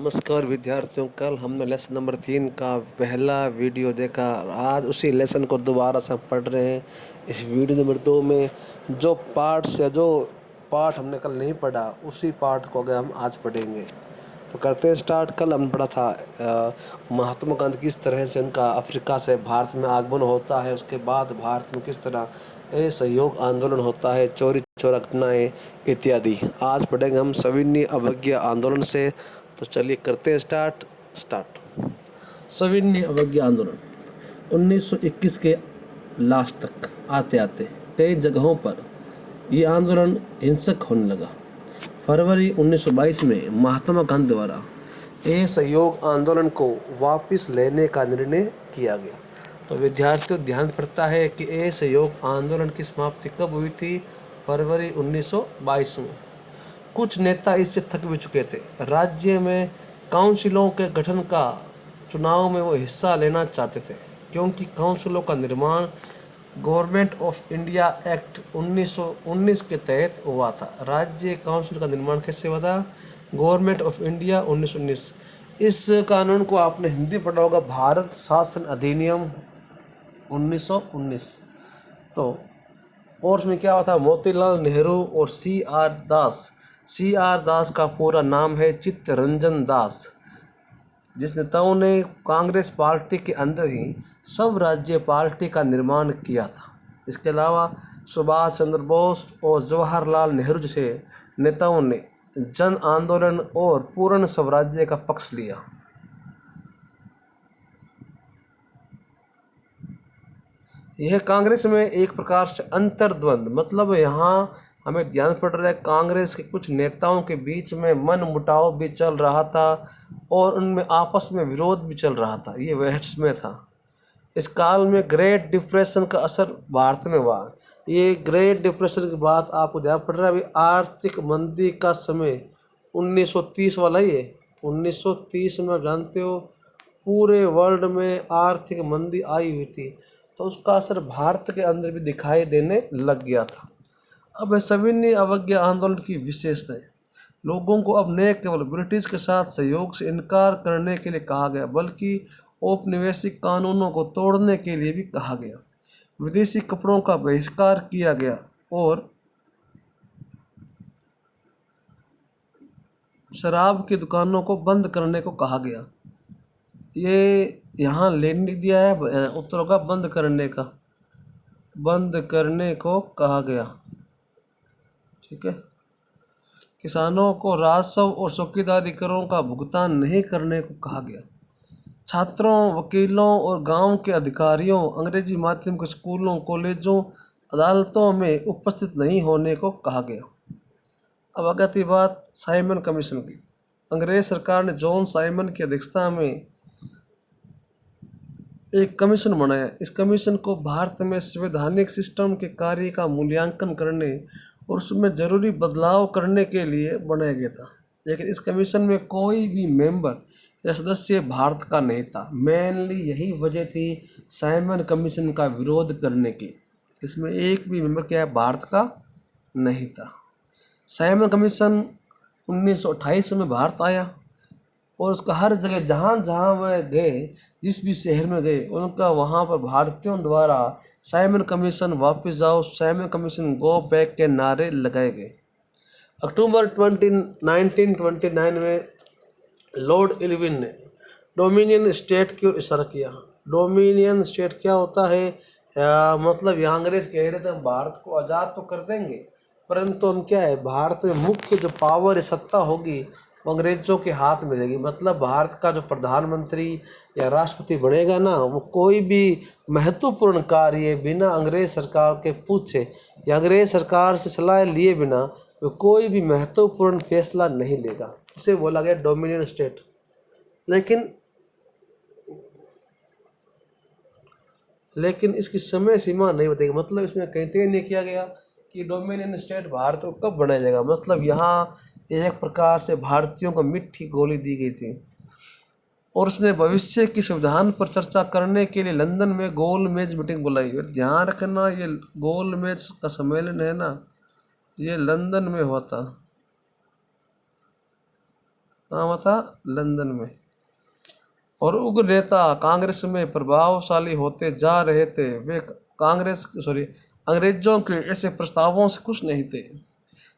नमस्कार विद्यार्थियों, कल हमने लेसन नंबर 3 का पहला वीडियो देखा। आज उसी लेसन को दोबारा से हम पढ़ रहे हैं। इस वीडियो नंबर 2 में जो पाठ हमने कल नहीं पढ़ा, उसी पाठ को अगर हम आज पढ़ेंगे तो करते हैं स्टार्ट। कल हमने पढ़ा था महात्मा गांधी किस तरह से उनका अफ्रीका से भारत में आगमन होता है, उसके बाद भारत में किस तरह असहयोग आंदोलन होता है, चोरी चोरा घटनाएँ इत्यादि। आज पढ़ेंगे हम सविनय अवज्ञा आंदोलन से। तो चलिए करते हैं स्टार्ट। सविनय अवज्ञा आंदोलन 1921 के लास्ट तक आते आते कई जगहों पर ये आंदोलन हिंसक होने लगा। फरवरी 1922 में महात्मा गांधी द्वारा असहयोग आंदोलन को वापस लेने का निर्णय किया गया। तो विद्यार्थियों ध्यान पड़ता है कि असहयोग आंदोलन की समाप्ति कब हुई थी? फरवरी 1922 में। कुछ नेता इससे थक भी चुके थे। राज्य में काउंसिलों के गठन का चुनाव में वो हिस्सा लेना चाहते थे, क्योंकि काउंसिलों का निर्माण गवर्नमेंट ऑफ इंडिया एक्ट 1919 के तहत हुआ था। राज्य काउंसिल का निर्माण कैसे हुआ था? Government of India 1919। इस कानून को आपने हिंदी पढ़ा होगा, भारत शासन अधिनियम 1919। तो और उसमें क्या हुआ था? मोतीलाल नेहरू और सी आर दास का पूरा नाम है चित्तरंजन दास, जिस नेताओं ने कांग्रेस पार्टी के अंदर ही सब राज्य पार्टी का निर्माण किया था। इसके अलावा सुभाष चंद्र बोस और जवाहरलाल नेहरू जैसे नेताओं ने जन आंदोलन और पूर्ण स्वराज्य का पक्ष लिया। यह कांग्रेस में एक प्रकार से अंतर्द्वंद, मतलब यहाँ हमें ध्यान पड़ रहा है कांग्रेस के कुछ नेताओं के बीच में मन मुटाव भी चल रहा था और उनमें आपस में विरोध भी चल रहा था। ये बहस में था। इस काल में ग्रेट डिप्रेशन का असर भारत में हुआ। ये ग्रेट डिप्रेशन की बात आपको ध्यान पड़ रहा है। अभी आर्थिक मंदी का समय 1930 वाला ही है। 1930 में जानते हो पूरे वर्ल्ड में आर्थिक मंदी आई हुई थी, तो उसका असर भारत के अंदर भी दिखाई देने लग गया था। अब सविनय अवज्ञा आंदोलन की विशेषता है, लोगों को अब न केवल ब्रिटिश के साथ सहयोग से इनकार करने के लिए कहा गया, बल्कि औपनिवेशिक कानूनों को तोड़ने के लिए भी कहा गया। विदेशी कपड़ों का बहिष्कार किया गया और शराब की दुकानों को बंद करने को कहा गया। ये यहाँ लेने दिया है उत्तरों का बंद करने को कहा गया। ठीक है। किसानों को राजस्व और चौकीदारी करों का भुगतान नहीं करने को कहा गया। छात्रों, वकीलों और गांव के अधिकारियों अंग्रेजी माध्यम के स्कूलों, कॉलेजों, अदालतों में उपस्थित नहीं होने को कहा गया। अब आती बात साइमन कमीशन की। अंग्रेज सरकार ने जॉन साइमन की अध्यक्षता में एक कमीशन बनाया। इस कमीशन को भारत में संवैधानिक सिस्टम के कार्य का मूल्यांकन करने और उसमें जरूरी बदलाव करने के लिए बनाया गया था। लेकिन इस कमीशन में कोई भी मेंबर या सदस्य भारत का नहीं था। मेनली यही वजह थी साइमन कमीशन का विरोध करने की। इसमें एक भी मेंबर क्या है? भारत का नहीं था। साइमन कमीशन 1928 में भारत आया और उसका हर जगह जहाँ वह गए, जिस भी शहर में गए, उनका वहाँ पर भारतीयों द्वारा साइमन कमीशन वापस जाओ, साइमन कमीशन गो बैक के नारे लगाए गए। अक्टूबर 1929 में लॉर्ड इरविन ने डोमिनियन स्टेट की ओर इशारा किया। डोमिनियन स्टेट क्या होता है? मतलब यहाँ अंग्रेज कह रहे थे हम भारत को आज़ाद तो कर देंगे, परंतु हम क्या है, भारत में मुख्य जो पावर या सत्ता होगी वो अंग्रेजों के हाथ में रहेगी। मतलब भारत का जो प्रधानमंत्री या राष्ट्रपति बनेगा ना, वो कोई भी महत्वपूर्ण कार्य बिना अंग्रेज सरकार के पूछे या अंग्रेज सरकार से सलाह लिए बिना वो कोई भी महत्वपूर्ण फैसला नहीं लेगा। उसे बोला गया डोमिनियन स्टेट। लेकिन इसकी समय सीमा नहीं बताई। मतलब इसमें कहीं तय नहीं किया गया कि डोमिनियन स्टेट भारत को कब बनाया जाएगा। मतलब यहाँ एक प्रकार से भारतीयों को मिठी गोली दी गई थी और उसने भविष्य की संविधान पर चर्चा करने के लिए लंदन में गोल मेज मीटिंग बुलाई। ध्यान रखना, ये गोल मेज का सम्मेलन है ना, ये लंदन में हुआ था। कहाँ हुआ था? लंदन में। और उग्र नेता कांग्रेस में प्रभावशाली होते जा रहे थे। वे अंग्रेजों के ऐसे प्रस्तावों से खुश नहीं थे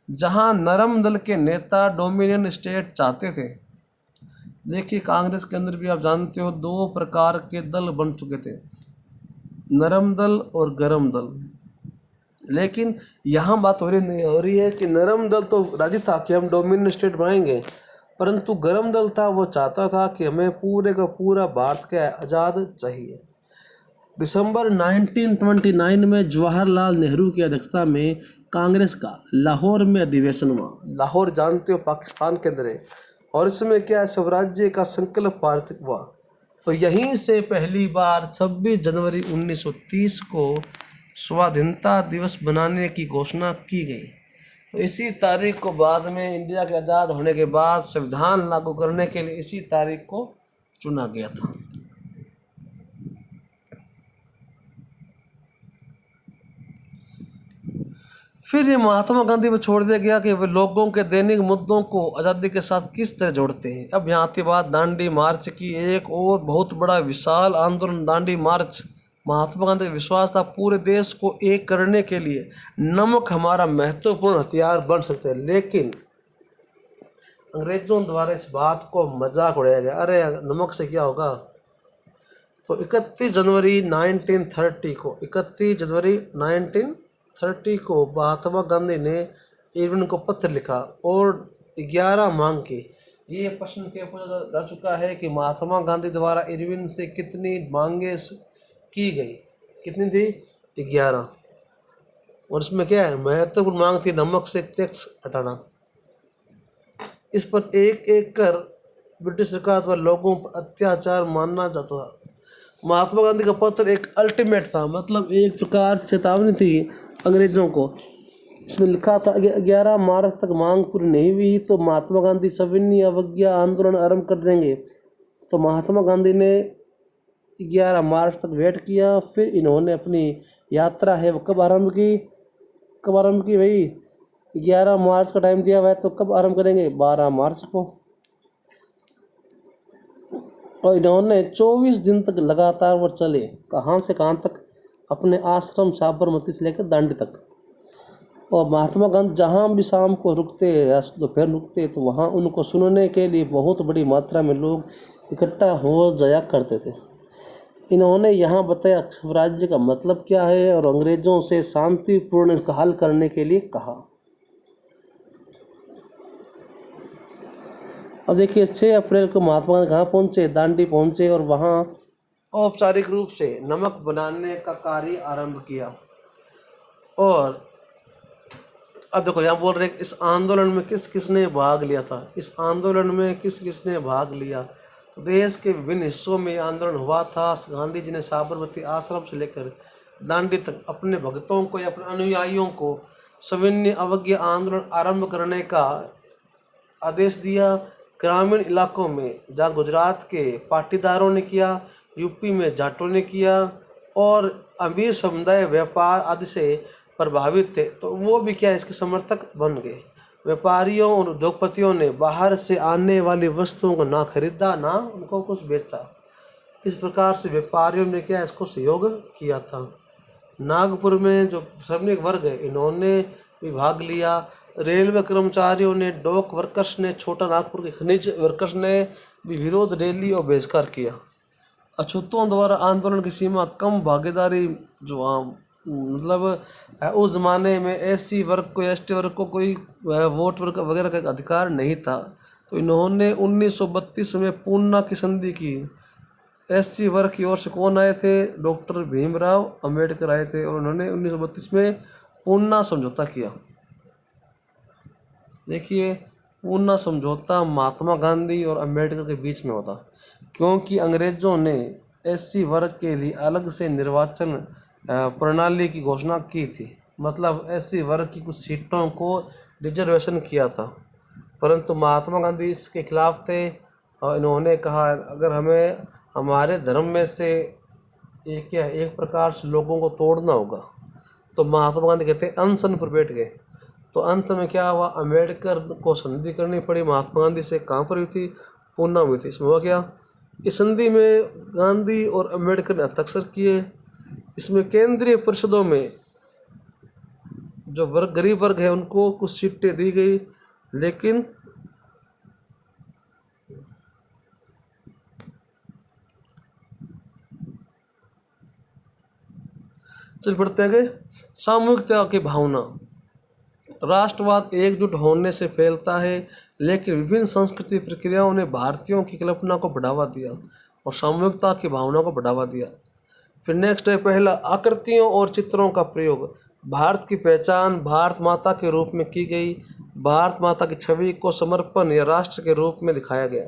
जहां नरम दल के नेता डोमिनियन स्टेट चाहते थे। देखिए, कांग्रेस के अंदर भी आप जानते हो दो प्रकार के दल बन चुके थे, नरम दल और गरम दल। लेकिन यहाँ बात हो रही है कि नरम दल तो राजी था कि हम डोमिनियन स्टेट बनाएंगे, परंतु गरम दल था वो चाहता था कि हमें पूरे का पूरा भारत का आज़ाद चाहिए। दिसंबर 1929 में जवाहरलाल नेहरू की अध्यक्षता में कांग्रेस का लाहौर में अधिवेशन हुआ। लाहौर जानते हो पाकिस्तान के अंदर है, और इसमें क्या स्वराज्य का संकल्प पारित हुआ। तो यहीं से पहली बार 26 जनवरी 1930 को स्वाधीनता दिवस बनाने की घोषणा की गई। तो इसी तारीख को बाद में इंडिया के आज़ाद होने के बाद संविधान लागू करने के लिए इसी तारीख को चुना गया था। फिर ये महात्मा गांधी पर छोड़ दिया गया कि वे लोगों के दैनिक मुद्दों को आज़ादी के साथ किस तरह जोड़ते हैं। अब यहाँ की बात दांडी मार्च की, एक और बहुत बड़ा विशाल आंदोलन दांडी मार्च। महात्मा गांधी का विश्वास था पूरे देश को एक करने के लिए नमक हमारा महत्वपूर्ण हथियार बन सकते हैं, लेकिन अंग्रेजों द्वारा इस बात को मजाक उड़ाया गया। अरे नमक से क्या होगा। तो 31 जनवरी 1930 को महात्मा गांधी ने इरविन को पत्र लिखा और 11 मांग की। ये प्रश्न क्या पूछा जा चुका है कि महात्मा गांधी द्वारा इरविन से कितनी मांगे की गई, कितनी थी? 11। और इसमें क्या है? महत्वपूर्ण मांग थी नमक से टैक्स हटाना। इस पर एक एक कर ब्रिटिश सरकार द्वारा लोगों पर अत्याचार मानना जाता था। महात्मा गांधी का पत्र एक अल्टीमेट था, मतलब एक प्रकार से चेतावनी थी अंग्रेजों को। इसमें लिखा था 11 मार्च तक मांग पूरी नहीं हुई तो महात्मा गांधी सविनय अवज्ञा आंदोलन आरंभ कर देंगे। तो महात्मा गांधी ने 11 मार्च तक वेट किया। फिर इन्होंने अपनी यात्रा है वो कब आरंभ की भाई? 11 मार्च का टाइम दिया हुआ है, तो कब आरंभ करेंगे? 12 मार्च को। और इन्होंने 24 दिन तक लगातार वो चले। कहाँ से कहाँ तक? अपने आश्रम साबरमती से लेकर दांडी तक। और महात्मा गांधी जहाँ भी शाम को रुकते या दोपहर रुकते तो वहाँ उनको सुनने के लिए बहुत बड़ी मात्रा में लोग इकट्ठा हो जाया करते थे। इन्होंने यहाँ बताया स्वराज्य का मतलब क्या है और अंग्रेज़ों से शांतिपूर्ण इसका हल करने के लिए कहा। अब देखिए 6 अप्रैल को महात्मा गांधी कहाँ पहुँचे? दांडी पहुँचे और वहाँ औपचारिक रूप से नमक बनाने का कार्य आरंभ किया। और अब देखो यहाँ बोल रहे हैं इस आंदोलन में किस किसने भाग लिया था। इस आंदोलन में किस किसने भाग लिया? तो देश के विभिन्न हिस्सों में आंदोलन हुआ था। गांधी जी ने साबरमती आश्रम से लेकर दांडी तक अपने भक्तों को या अपने अनुयायियों को सविनय अवज्ञा आंदोलन आरंभ करने का आदेश दिया। ग्रामीण इलाकों में जहाँ गुजरात के पाटीदारों ने किया, यूपी में जाटों ने किया और अमीर समुदाय व्यापार आदि से प्रभावित थे, तो वो भी क्या इसके समर्थक बन गए। व्यापारियों और उद्योगपतियों ने बाहर से आने वाली वस्तुओं को ना खरीदा ना उनको कुछ बेचा। इस प्रकार से व्यापारियों ने क्या इसको सहयोग किया था। नागपुर में जो श्रमिक वर्ग है इन्होंने भी भाग लिया। रेलवे कर्मचारियों ने, डॉक वर्कर्स ने, छोटा नागपुर के खनिज वर्कर्स ने भी विरोध रैली और बहिष्कार किया। अछूतों द्वारा आंदोलन की सीमा कम भागीदारी जो मतलब उस ज़माने में एससी वर्ग को, एसटी वर्ग को कोई वोट वगैरह का अधिकार नहीं था। तो इन्होंने 1932 में पूना की संधि की। एससी वर्ग की ओर से कौन आए थे? डॉक्टर भीमराव अंबेडकर आए थे और उन्होंने 1932 में पूना समझौता किया। देखिए, पूना समझौता महात्मा गांधी और अंबेडकर के बीच में होता, क्योंकि अंग्रेज़ों ने एससी वर्ग के लिए अलग से निर्वाचन प्रणाली की घोषणा की थी। मतलब एससी वर्ग की कुछ सीटों को रिजर्वेशन किया था, परंतु महात्मा गांधी इसके खिलाफ थे और इन्होंने कहा अगर हमें हमारे धर्म में से एक प्रकार से लोगों को तोड़ना होगा। तो महात्मा गांधी कहते हैं अनशन पर बैठ गए। तो अंत में क्या हुआ, अम्बेडकर को संधि करनी पड़ी महात्मा गांधी से। कहाँ पर हुई थी, पूना में हुई थी। इसमें हुआ क्या, इस संधि में गांधी और अम्बेडकर ने हस्ताक्षर किए। इसमें केंद्रीय परिषदों में जो गरीब वर्ग है उनको कुछ सीटें दी गई, लेकिन चल पढ़ते आगे। सामूहिकता की भावना, राष्ट्रवाद एकजुट होने से फैलता है, लेकिन विभिन्न संस्कृति प्रक्रियाओं ने भारतीयों की कल्पना को बढ़ावा दिया और सामूहिकता की भावना को बढ़ावा दिया। फिर नेक्स्ट है पहला, आकृतियों और चित्रों का प्रयोग। भारत की पहचान भारत माता के रूप में की गई। भारत माता की छवि को समर्पण या राष्ट्र के रूप में दिखाया गया।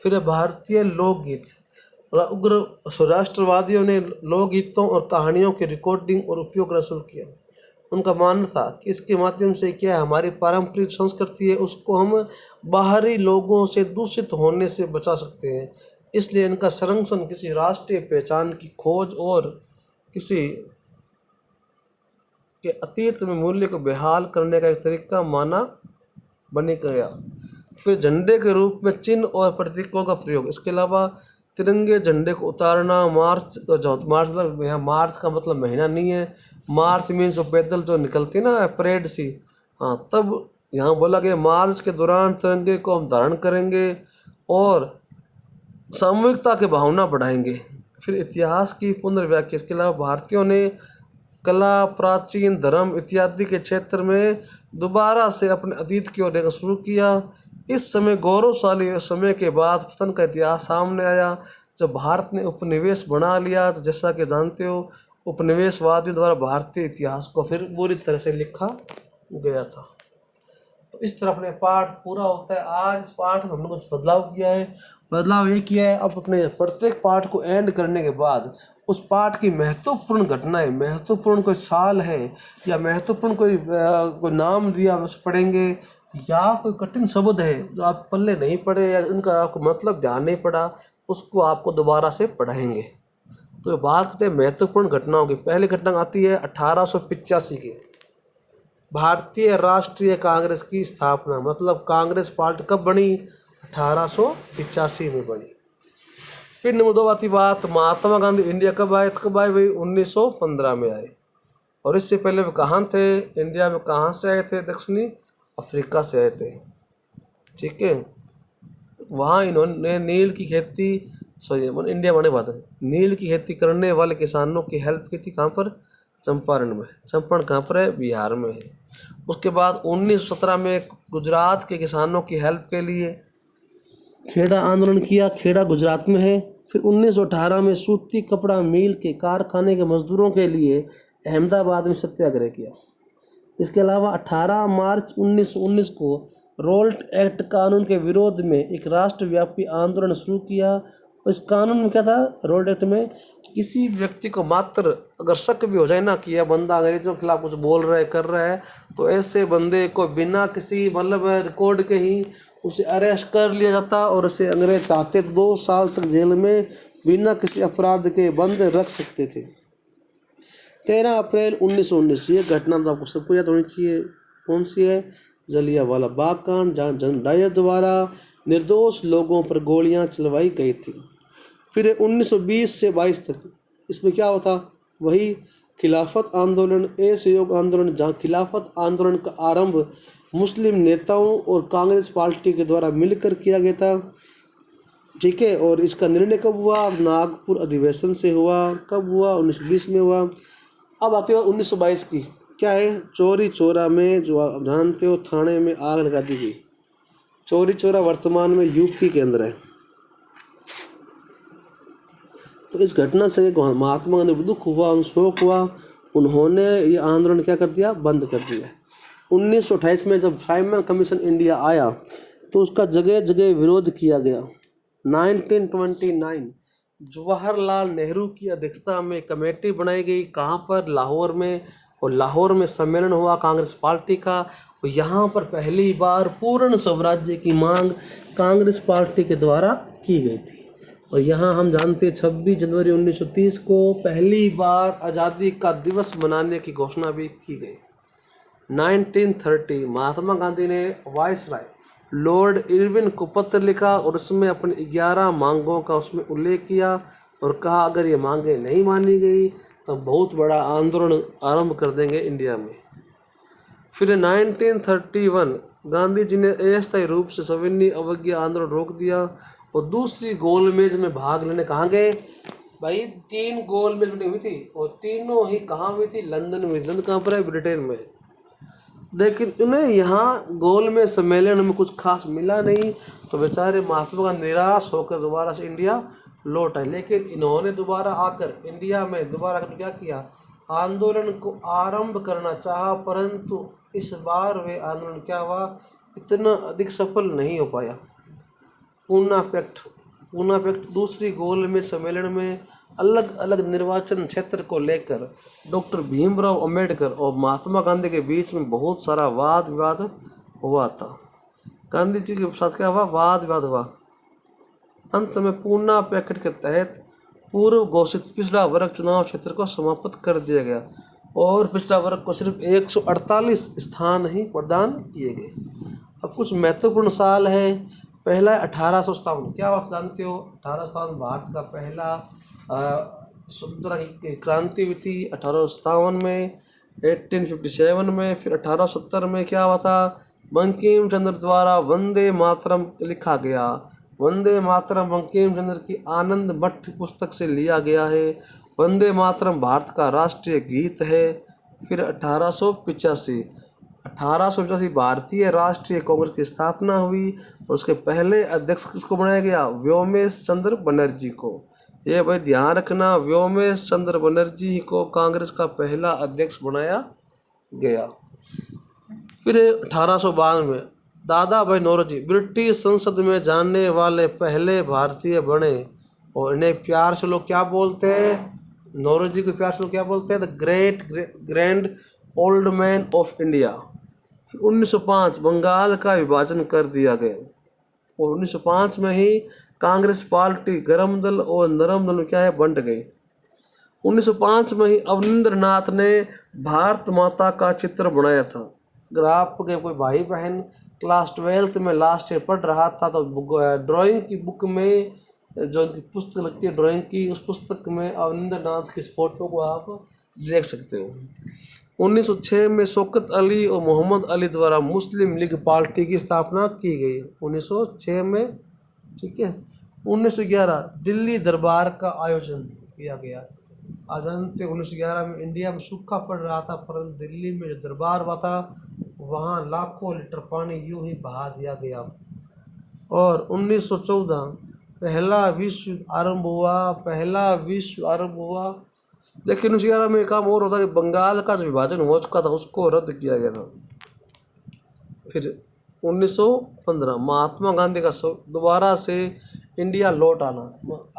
फिर है भारतीय लोकगीत। उग्र राष्ट्रवादियों ने लोकगीतों और कहानियों की रिकॉर्डिंग और उपयोग करना शुरू किया। उनका मानना था कि इसके माध्यम से क्या हमारी पारंपरिक संस्कृति है उसको हम बाहरी लोगों से दूषित होने से बचा सकते हैं। इसलिए इनका संरक्षण किसी राष्ट्रीय पहचान की खोज और किसी के अतीत में मूल्य को बहाल करने का एक तरीका माना बन गया। फिर झंडे के रूप में चिन्ह और प्रतीकों का प्रयोग। इसके अलावा तिरंगे झंडे को उतारना, मार्च यहाँ मार्च का मतलब महीना नहीं है, मार्च मीन्स जो पैदल जो निकलती ना परेड सी, हाँ, तब यहाँ बोला गया मार्च के दौरान तिरंगे को हम धारण करेंगे और सामूहिकता की भावना बढ़ाएंगे। फिर इतिहास की पुनर्व्याख्या। इसके अलावा भारतीयों ने कला, प्राचीन धर्म इत्यादि के क्षेत्र में दोबारा से अपने अतीत की ओर देखना शुरू किया। इस समय गौरवशाली समय के बाद पतन का इतिहास सामने आया, जब भारत ने उपनिवेश बना लिया। तो जैसा कि जानते हो उपनिवेशवादियों द्वारा भारतीय इतिहास को फिर बुरी तरह से लिखा गया था। तो इस तरह अपने पाठ पूरा होता है। आज इस पाठ में हमने कुछ बदलाव किया है। बदलाव ये किया है, अब अपने प्रत्येक पाठ को एंड करने के बाद उस पाठ की महत्वपूर्ण घटनाएं, महत्वपूर्ण कोई साल है या महत्वपूर्ण कोई नाम दिया उसे पढ़ेंगे, या कोई कठिन शब्द है जो आप पल्ले नहीं पढ़े या उनका आपको मतलब ध्यान नहीं पड़ा, उसको आपको दोबारा से पढ़ाएंगे। तो बात करते हैं महत्वपूर्ण घटनाओं की। पहली घटना आती है 1885 की, भारतीय राष्ट्रीय कांग्रेस की स्थापना। मतलब कांग्रेस पार्टी कब बनी, 1885 में बनी। फिर नंबर 2 आती बात, महात्मा गांधी इंडिया कब आए, भाई 1915 में आए। और इससे पहले वे कहाँ थे, इंडिया में कहाँ से आए थे, दक्षिणी अफ्रीका से आए थे। ठीक है, वहाँ इन्होंने नील की खेती, इंडिया बने बात है, नील की खेती करने वाले किसानों की हेल्प की थी। कहाँ पर, चंपारण में। चंपारण कहाँ पर है, बिहार में है। उसके बाद 1917 में गुजरात के किसानों की हेल्प के लिए खेड़ा आंदोलन किया, खेड़ा गुजरात में है। फिर 1918 में सूती कपड़ा मिल के कारखाने के मजदूरों के लिए अहमदाबाद में सत्याग्रह किया। इसके अलावा 18 मार्च 1919 को रोल्ट एक्ट कानून के विरोध में एक राष्ट्रव्यापी आंदोलन शुरू किया। इस कानून में क्या था, रोल्ट एक्ट में किसी व्यक्ति को मात्र अगर शक भी हो जाए ना कि यह बंदा अंग्रेजों के खिलाफ कुछ बोल रहा है, कर रहा है, तो ऐसे बंदे को बिना किसी मतलब रिकॉर्ड के ही उसे अरेस्ट कर लिया जाता और उसे अंग्रेज चाहते 2 साल तक जेल में बिना किसी अपराध के बंद रख सकते थे। 13 अप्रैल 1919 ये घटना तो आपको सबको याद होनी चाहिए। कौन सी है, जलियांवाला बाग कांड, जहाँ जन डायर द्वारा निर्दोष लोगों पर गोलियां चलवाई गई थी। फिर 1920 से 22 तक इसमें क्या होता, वही खिलाफत आंदोलन, असहयोग आंदोलन, जहाँ खिलाफत आंदोलन का आरंभ मुस्लिम नेताओं और कांग्रेस पार्टी के द्वारा मिलकर किया गया था। ठीक है, और इसका निर्णय कब हुआ, नागपुर अधिवेशन से हुआ। कब हुआ, 1920 में हुआ। अब आती है 1922 की, क्या है, चौरी चौरा में, जो आप जानते हो थाने में आग लगा दी गई। चौरी चौरा वर्तमान में यूपी के अंदर है। तो इस घटना से महात्मा गांधी को दुख हुआ, शोक हुआ, उन्होंने ये आंदोलन क्या कर दिया, बंद कर दिया। 1928 में जब साइमन कमीशन इंडिया आया तो उसका जगह जगह विरोध किया गया। 1929 जवाहरलाल नेहरू की अध्यक्षता में कमेटी बनाई गई। कहाँ पर, लाहौर में। और लाहौर में सम्मेलन हुआ कांग्रेस पार्टी का। और यहाँ पर पहली बार पूर्ण स्वराज्य की मांग कांग्रेस पार्टी के द्वारा की गई थी। और यहाँ हम जानते हैं 26 जनवरी 1930 को पहली बार आज़ादी का दिवस मनाने की घोषणा भी की गई। 1930 महात्मा गांधी ने वायसराय लॉर्ड इरविन को पत्र लिखा और उसमें अपनी 11 मांगों का उसमें उल्लेख किया और कहा अगर ये मांगें नहीं मानी गई तो बहुत बड़ा आंदोलन आरंभ कर देंगे इंडिया में। फिर 1931 गांधी जी ने अस्थायी रूप से सविनय अवज्ञा आंदोलन रोक दिया और दूसरी गोलमेज में भाग लेने कहाँ गए भाई? 3 गोलमेज मीटिंग हुई थी और तीनों ही कहाँ हुई थी? लंदन में। लंदन कहाँ पर है? ब्रिटेन में। लेकिन उन्हें यहाँ गोल में सम्मेलन में कुछ खास मिला नहीं तो बेचारे महात्मा गांधी निराश होकर दोबारा से इंडिया लौट आए। लेकिन इन्होंने दोबारा आकर इंडिया में दोबारा आकर क्या किया? आंदोलन को आरंभ करना चाहा, परंतु इस बार वे आंदोलन क्या हुआ? इतना अधिक सफल नहीं हो पाया। पूना पैक्ट दूसरी गोल में सम्मेलन में अलग अलग निर्वाचन क्षेत्र को लेकर डॉक्टर भीमराव अंबेडकर और महात्मा गांधी के बीच में बहुत सारा वाद विवाद हुआ था। गांधी जी के साथ क्या हुआ? वाद विवाद हुआ। अंत में पूना पैक्ट के तहत पूर्व घोषित पिछड़ा वर्ग चुनाव क्षेत्र को समाप्त कर दिया गया और पिछड़ा वर्ग को सिर्फ 148 स्थान ही प्रदान किए गए। अब कुछ महत्वपूर्ण साल है। पहला 1857। क्या आप जानते हो? 1857 भारत का पहला स्वतंत्रता की क्रांति हुई थी 1857 में। 1857 में फिर 1870 में क्या हुआ था? बंकिम चंद्र द्वारा वंदे मातरम लिखा गया। वंदे मातरम बंकिम चंद्र की आनंद भट्ट पुस्तक से लिया गया है। वंदे मातरम भारत का राष्ट्रीय गीत है। फिर 1885 भारतीय राष्ट्रीय कांग्रेस की स्थापना हुई और उसके पहले अध्यक्ष किसको बनाया गया? व्योमेश चंद्र बनर्जी को। ये भाई ध्यान रखना, व्योमेश चंद्र बनर्जी को कांग्रेस का पहला अध्यक्ष बनाया गया। फिर 1892 दादा भाई नौरोजी ब्रिटिश संसद में जाने वाले पहले भारतीय बने और इन्हें प्यार से लोग क्या बोलते हैं? नौरोजी को प्यार से लोग क्या बोलते हैं? The grand old man of India. 1905 Bengal का विभाजन कर दिया गया और 1905 में ही कांग्रेस पार्टी गरम दल और नरम दल क्या है बंट गई। 1905 में ही अवनिंद्र नाथ ने भारत माता का चित्र बनाया था। अगर आपके कोई भाई बहन क्लास 12th में लास्ट ईयर पढ़ रहा था तो ड्राइंग की बुक में जो उनकी पुस्तक लगती है ड्राइंग की, उस पुस्तक में अवनिंद्र नाथ की फोटो को आप देख सकते हो। 1906 में शौकत अली और मोहम्मद अली द्वारा मुस्लिम लीग पार्टी की स्थापना की गई 1906 में। ठीक है। 1911 दिल्ली दरबार का आयोजन किया गया। आज जानते 1911 में इंडिया में सूखा पड़ रहा था, परंतु दिल्ली में जो दरबार हुआ था वहाँ लाखों लीटर पानी यूं ही बहा दिया गया। और 1914 पहला विश्व युद्ध आरंभ हुआ। लेकिन 1911 में काम और होता कि बंगाल का जो विभाजन हो चुका था उसको रद्द किया गया था। फिर 1915 महात्मा गांधी का दोबारा से इंडिया लौट आना।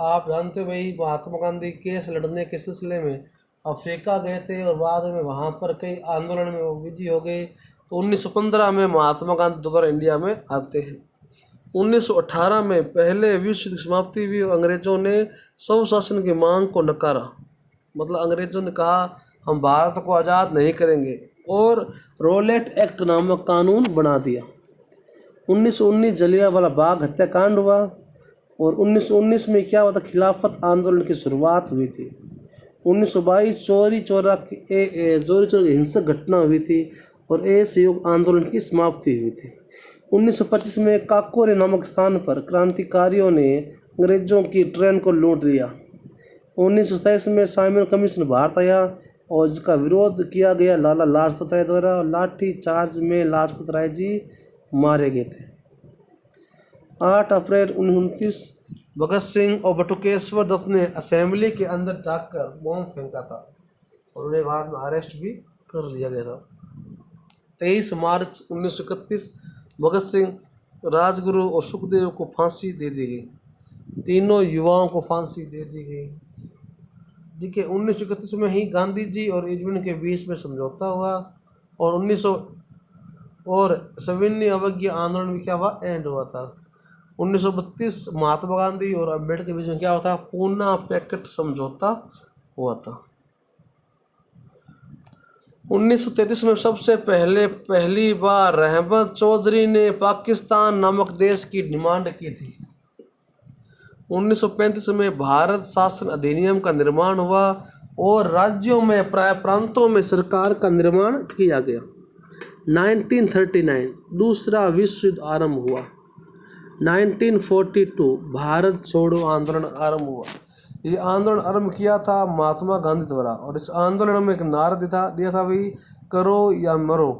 आप जानते हो भाई महात्मा गांधी केस लड़ने के सिलसिले में अफ्रीका गए थे और बाद में वहाँ पर कई आंदोलन में वो बिजी हो गए। तो 1915 में महात्मा गांधी दोबारा इंडिया में आते हैं। 1918 में पहले विश्व युद्ध की समाप्ति हुई और अंग्रेज़ों ने स्वशासन की मांग को नकारा। मतलब अंग्रेज़ों ने कहा हम भारत को आज़ाद नहीं करेंगे और रोलेट एक्ट नामक कानून बना दिया। 1919 जलियांवाला बाग हत्याकांड हुआ और 1919 में क्या हुआ था? खिलाफत आंदोलन की शुरुआत हुई थी। 1922 चोरी चोरा की हिंसक घटना हुई थी और असहयोग आंदोलन की समाप्ति हुई थी। 1925 में काकोरी नामक स्थान पर क्रांतिकारियों ने अंग्रेज़ों की ट्रेन को लूट लिया। 1927 में साइमन कमीशन भारत आया और जिसका विरोध किया गया लाला लाजपत राय द्वारा और लाठी चार्ज में लाजपत राय जी मारे गए थे। 8 अप्रैल 1929 भगत सिंह और बटुकेश्वर दत्त ने असेंबली के अंदर जाकर बॉम्ब फेंका था और उन्हें बाद में अरेस्ट भी कर लिया गया था। 23 मार्च 1931 भगत सिंह, राजगुरु और सुखदेव को फांसी दे दी गई। तीनों युवाओं को फांसी दे दी गई। देखिए 1931 में ही गांधी जी और इरविन के बीच में समझौता हुआ और सविनय अवज्ञा आंदोलन भी क्या हुआ? एंड हुआ था। 1932 महात्मा गांधी और अम्बेडकर के बीच में क्या हुआ था? पूना पैक्ट समझौता हुआ था। 1933 में सबसे पहली बार रहमत चौधरी ने पाकिस्तान नामक देश की डिमांड की थी। 1935 में भारत शासन अधिनियम का निर्माण हुआ और राज्यों में प्रांतों में सरकार का निर्माण किया गया। 1939 दूसरा विश्व युद्ध आरंभ हुआ। 1942 भारत छोड़ो आंदोलन आरंभ हुआ। ये आंदोलन आरंभ किया था महात्मा गांधी द्वारा और इस आंदोलन में एक नारा दिया था भाई, करो या मरो।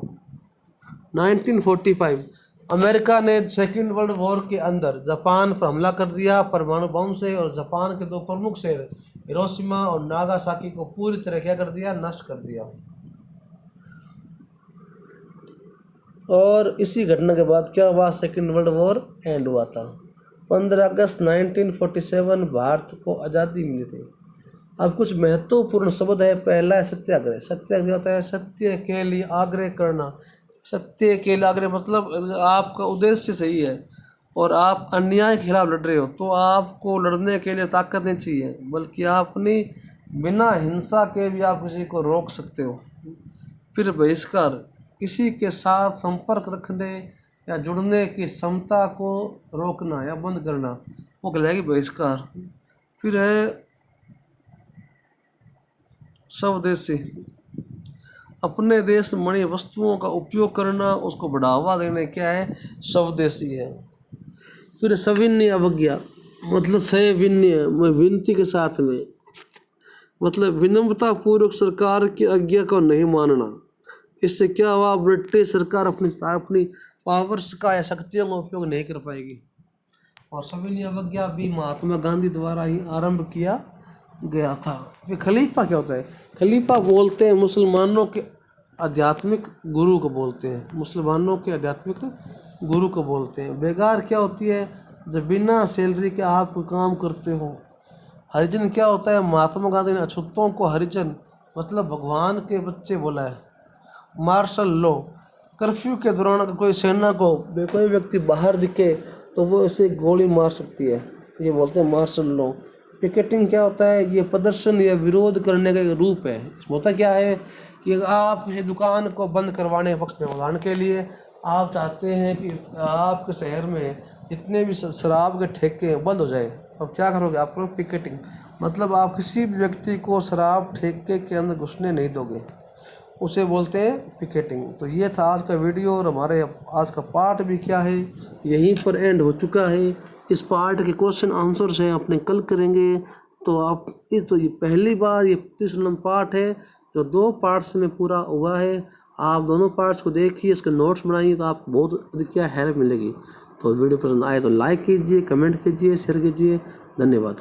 1945 अमेरिका ने सेकेंड वर्ल्ड वॉर के अंदर जापान पर हमला कर दिया परमाणु बम से और जापान के दो प्रमुख शहर हिरोशिमा और नागासाकी को पूरी तरह क्या कर दिया, नष्ट कर दिया। और इसी घटना के बाद क्या हुआ, सेकेंड वर्ल्ड वॉर एंड हुआ था। 15 अगस्त 1947 भारत को आज़ादी मिली थी। अब कुछ महत्वपूर्ण शब्द है। पहला है सत्याग्रह। सत्याग्रह होता है सत्य के लिए आग्रह करना। सत्य के लिए आग्रह मतलब आपका उद्देश्य सही है और आप अन्याय के खिलाफ लड़ रहे हो तो आपको लड़ने के लिए ताकत नहीं चाहिए, बल्कि आप अपनी बिना हिंसा के भी आप किसी को रोक सकते हो। फिर बहिष्कार, किसी के साथ संपर्क रखने या जुड़ने की क्षमता को रोकना या बंद करना, वो कहलाएगी बहिष्कार। फिर है स्वदेशी, अपने देश में बनी वस्तुओं का उपयोग करना, उसको बढ़ावा देने क्या है, स्वदेशी है। फिर सविनय अवज्ञा मतलब सविनय विनती के साथ में, मतलब विनम्रता पूर्वक सरकार की आज्ञा को नहीं मानना। इससे क्या हुआ, ब्रिटिश सरकार अपनी पावर्स का या शक्तियों का उपयोग नहीं कर पाएगी। और सविनय अवज्ञा भी महात्मा गांधी द्वारा ही आरंभ किया गया था। फिर खलीफा क्या होता है, खलीफा बोलते हैं मुसलमानों के आध्यात्मिक गुरु को बोलते हैं, मुसलमानों के आध्यात्मिक गुरु को बोलते हैं। बेगार क्या होती है, जब बिना सैलरी के आप कोई काम करते हो। हरिजन क्या होता है, महात्मा गांधी ने अछूतों को हरिजन मतलब भगवान के बच्चे बोला है। मार्शल लॉ, कर्फ्यू के दौरान अगर कोई सेना को कोई व्यक्ति बाहर दिखे तो वो इसे गोली मार सकती है, ये बोलते हैं मार्शल लॉ। पिकेटिंग क्या होता है, ये प्रदर्शन या विरोध करने का एक रूप है। होता क्या है कि आप किसी दुकान को बंद करवाने के पक्ष में, उदाहरण के लिए आप चाहते हैं कि आपके शहर में जितने भी शराब के ठेके बंद हो जाए, अब क्या करोगे, आप करोगे पिकेटिंग। मतलब आप किसी भी व्यक्ति को शराब ठेके के अंदर घुसने नहीं दोगे, उसे बोलते हैं पिकेटिंग। तो ये था आज का वीडियो और हमारे आज का पार्ट भी क्या है यहीं पर एंड हो चुका है। इस पार्ट के क्वेश्चन आंसर्स हैं अपने कल करेंगे। तो आप ये पहली बार ये 30 नंबर पार्ट है जो 2 पार्ट्स में पूरा हुआ है। आप दोनों पार्ट्स को देखिए, इसके नोट्स बनाइए तो आपको बहुत क्या हेल्प मिलेगी। तो वीडियो पसंद आए तो लाइक कीजिए, कमेंट कीजिए, शेयर कीजिए। धन्यवाद।